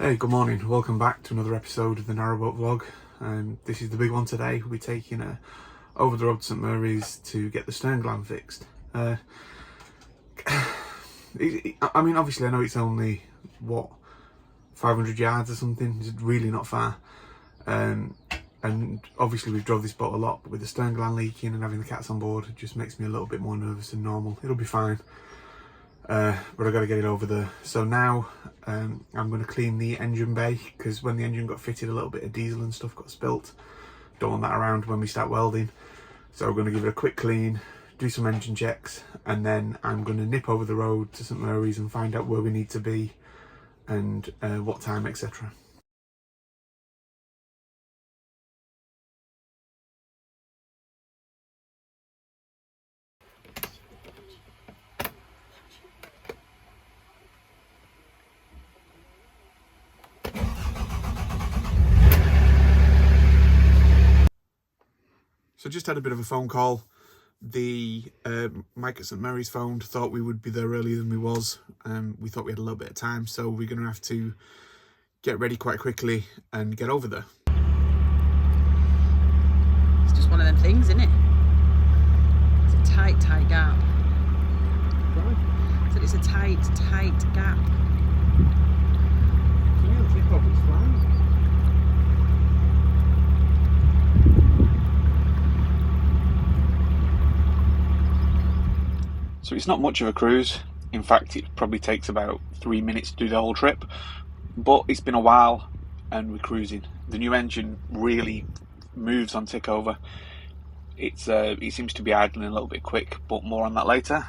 Hey, good morning. Welcome back to another episode of the Narrowboat vlog. This is the big one today. We'll be taking over the road to St Mary's to get the stern gland fixed. I mean, obviously I know it's only, 500 yards or something. It's really not far. And obviously we've drove this boat a lot, but with the stern gland leaking and having the cats on board, it just makes me a little bit more nervous than normal. It'll be fine. But I've got to get it over there. So now I'm going to clean the engine bay, because when the engine got fitted, a little bit of diesel and stuff got spilt. Don't want that around when we start welding. So we're going to give it a quick clean, do some engine checks, and then I'm going to nip over the road to St Mary's and find out where we need to be and what time, etc. So just had a bit of a phone call. The Mike at St Mary's phoned, thought we would be there earlier than we was. We thought we had a little bit of time, so we're going to have to get ready quite quickly and get over there. It's just one of them things, isn't it? It's a tight gap. Right. So it's a tight gap. So it's not much of a cruise. In fact, it probably takes about 3 minutes to do the whole trip. But it's been a while and we're cruising. The new engine really moves on tick over. It seems to be idling a little bit quick, but more on that later.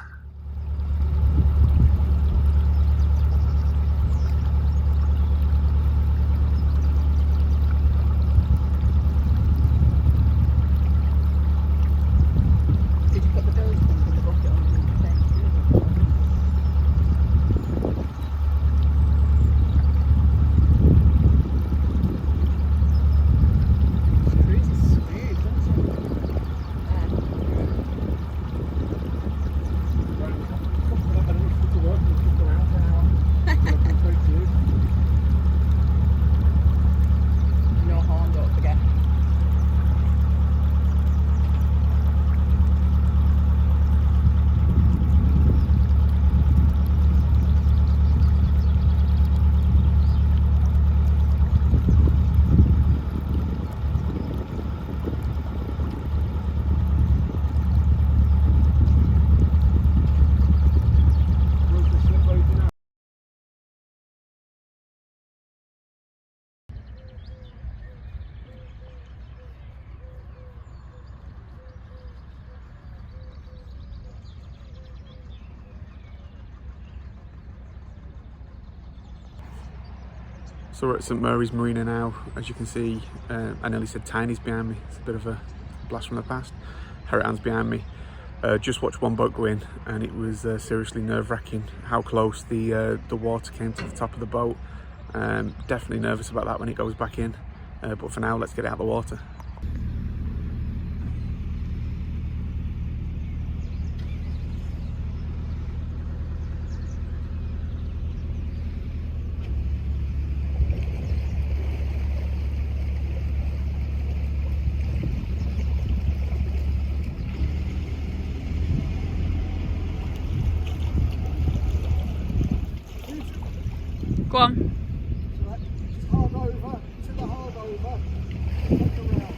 So we're at St Mary's Marina now. As you can see, I nearly said Tiny's behind me. It's a bit of a blast from the past. Harriet's behind me. Just watched one boat go in, and it was seriously nerve-wracking how close the water came to the top of the boat. Definitely nervous about that when it goes back in. But for now, let's get it out of the water. Go on. Hard over, to the hard over, look around.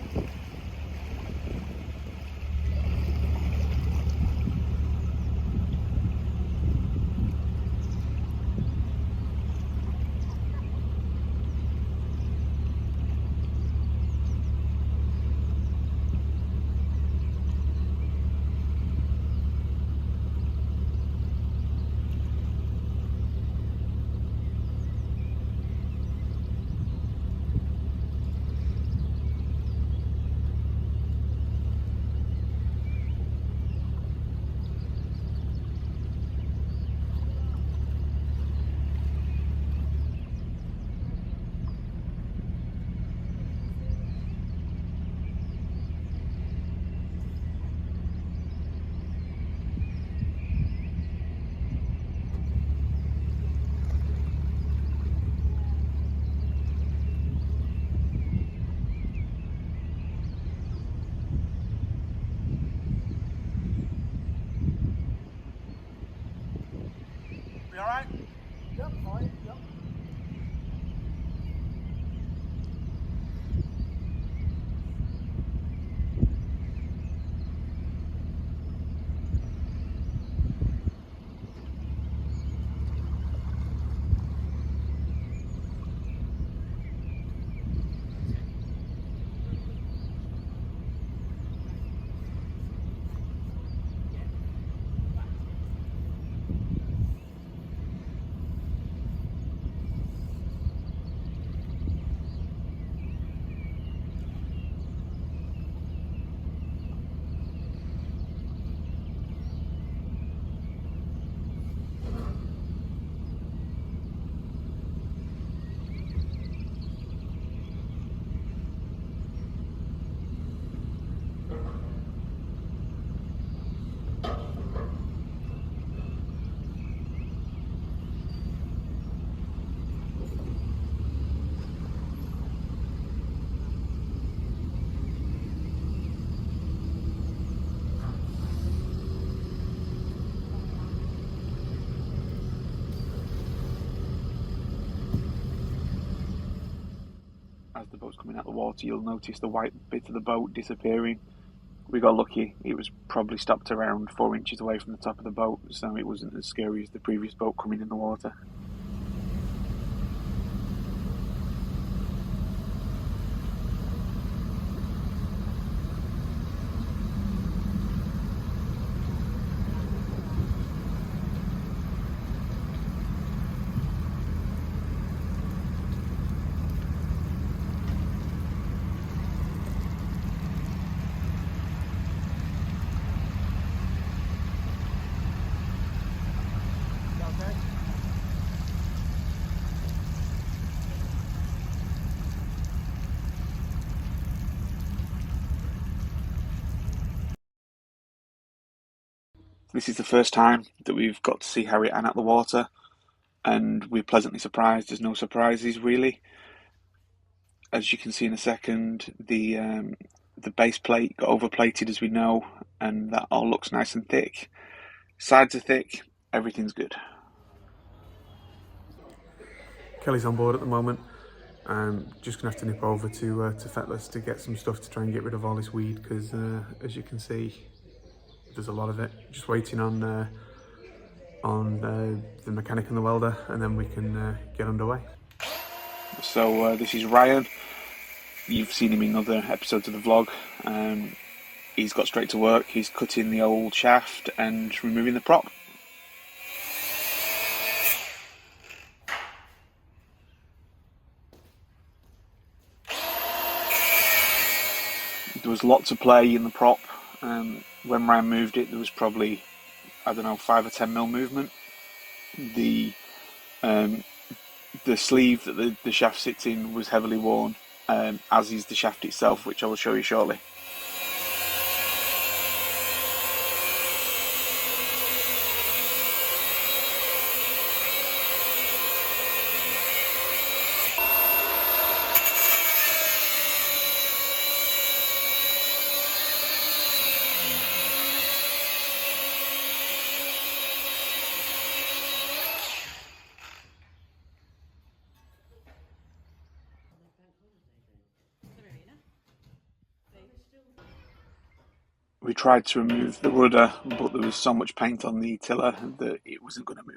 You alright? Yep, fine, yep. As the boat's coming out the water, you'll notice the white bit of the boat disappearing. We got lucky. It was probably stopped around 4 inches away from the top of the boat, so it wasn't as scary as the previous boat coming in the water. Okay. This is the first time that we've got to see Harriet Ann at the water, and we're pleasantly surprised. There's no surprises really. As you can see in a second, the base plate got overplated, as we know, and that all looks nice and thick. Sides are thick, everything's good. Kelly's on board at the moment. Just gonna have to nip over to Fettless to get some stuff to try and get rid of all this weed, because as you can see, there's a lot of it. Just waiting on the mechanic and the welder, and then we can get underway. So this is Ryan. You've seen him in other episodes of the vlog. He's got straight to work. He's cutting the old shaft and removing the prop. There was lots of play in the prop. When Ryan moved it, there was probably, I don't know, 5 or 10 mil movement. The sleeve that the shaft sits in was heavily worn, as is the shaft itself, which I will show you shortly. We tried to remove the rudder, but there was so much paint on the tiller that it wasn't going to move.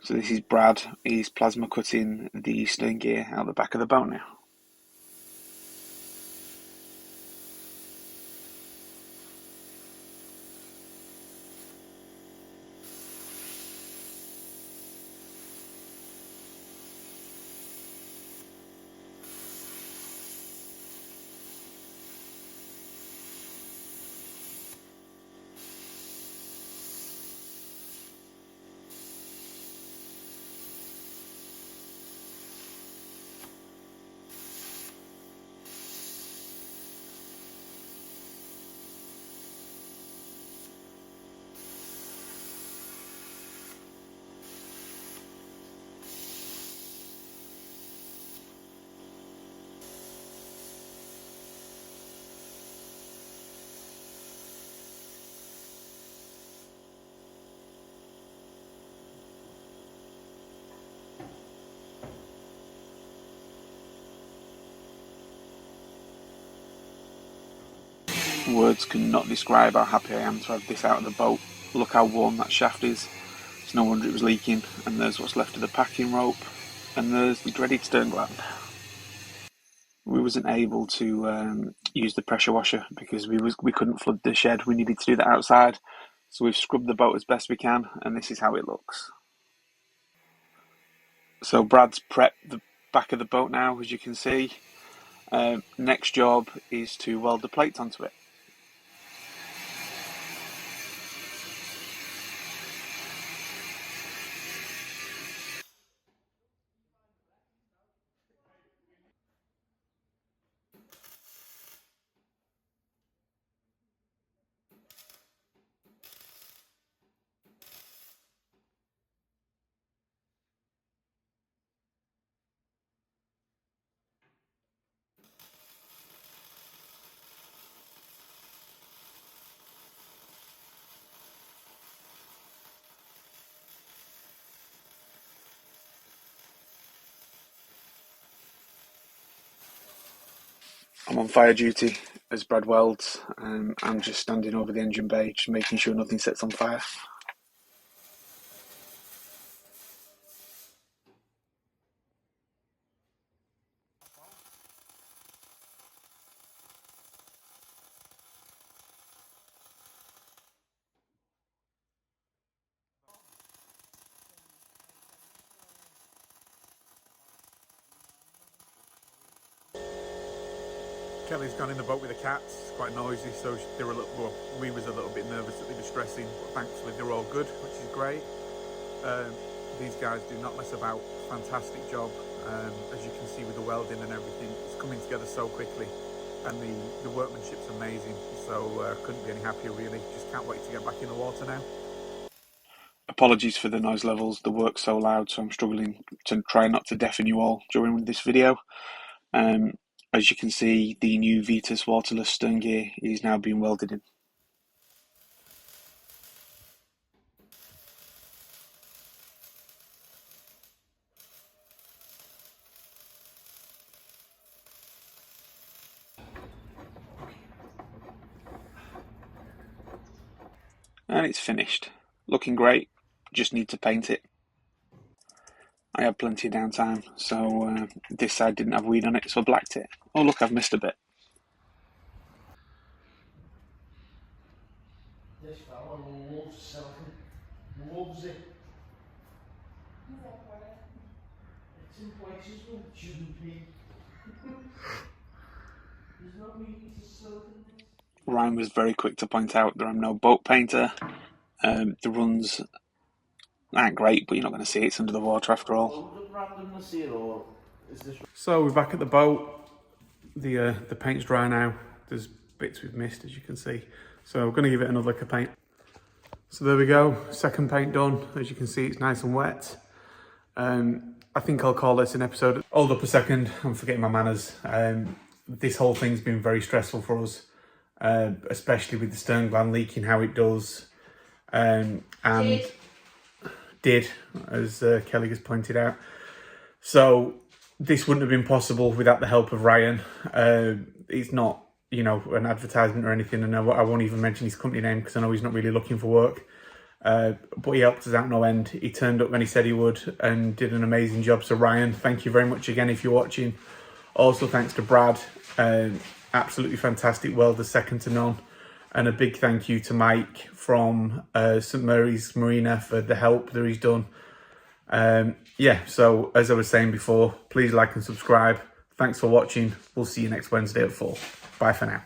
So this is Brad. He's plasma cutting the stern gear out the back of the boat now. Words cannot describe how happy I am to have this out of the boat. Look how warm that shaft is. It's no wonder it was leaking. And there's what's left of the packing rope. And there's the dreaded stern gland. We wasn't able to use the pressure washer because we couldn't flood the shed. We needed to do that outside. So we've scrubbed the boat as best we can, and this is how it looks. So Brad's prepped the back of the boat now, as you can see. Next job is to weld the plates onto it. I'm on fire duty as Brad welds. I'm just standing over the engine bay, just making sure nothing sets on fire. Kelly's gone in the boat with the cats. It's quite noisy, so they were we was a little bit nervous that they were stressing, but thankfully they're all good, which is great. These guys do not mess about. Fantastic job. As you can see with the welding and everything, it's coming together so quickly, and the workmanship's amazing. So couldn't be any happier really. Just can't wait to get back in the water now. Apologies for the noise levels. The work's so loud, so I'm struggling to try not to deafen you all during this video. As you can see, the new Vitas waterless stern gear is now being welded in. And it's finished. Looking great, just need to paint it. I had plenty of downtime, so this side didn't have weed on it, so I blacked it. Oh look, I've missed a bit. This fella loves silicon. Loves it. It's in places where it shouldn't be. There's no reason to silicon. Ryan was very quick to point out that I'm no boat painter. The runs aren't great, but you're not going to see it's under the water after all. So we're back at the boat. The paint's dry now. There's bits we've missed, as you can see. So we're going to give it another lick of paint. So there we go, second paint done. As you can see, it's nice and wet. I think I'll call this an episode. Hold up a second, I'm forgetting my manners. This whole thing's been very stressful for us, especially with the stern gland leaking how it does. And did, as Kelly has pointed out. So this wouldn't have been possible without the help of Ryan. It's not, you know, an advertisement or anything, and I won't even mention his company name because I know he's not really looking for work. But he helped us out no end. He turned up when he said he would and did an amazing job. So Ryan, thank you very much again if you're watching. Also thanks to Brad, absolutely fantastic welder, second to none. And a big thank you to Mike from St Mary's Marina for the help that he's done. Yeah, so as I was saying before, please like and subscribe. Thanks for watching. We'll see you next Wednesday at 4. Bye for now.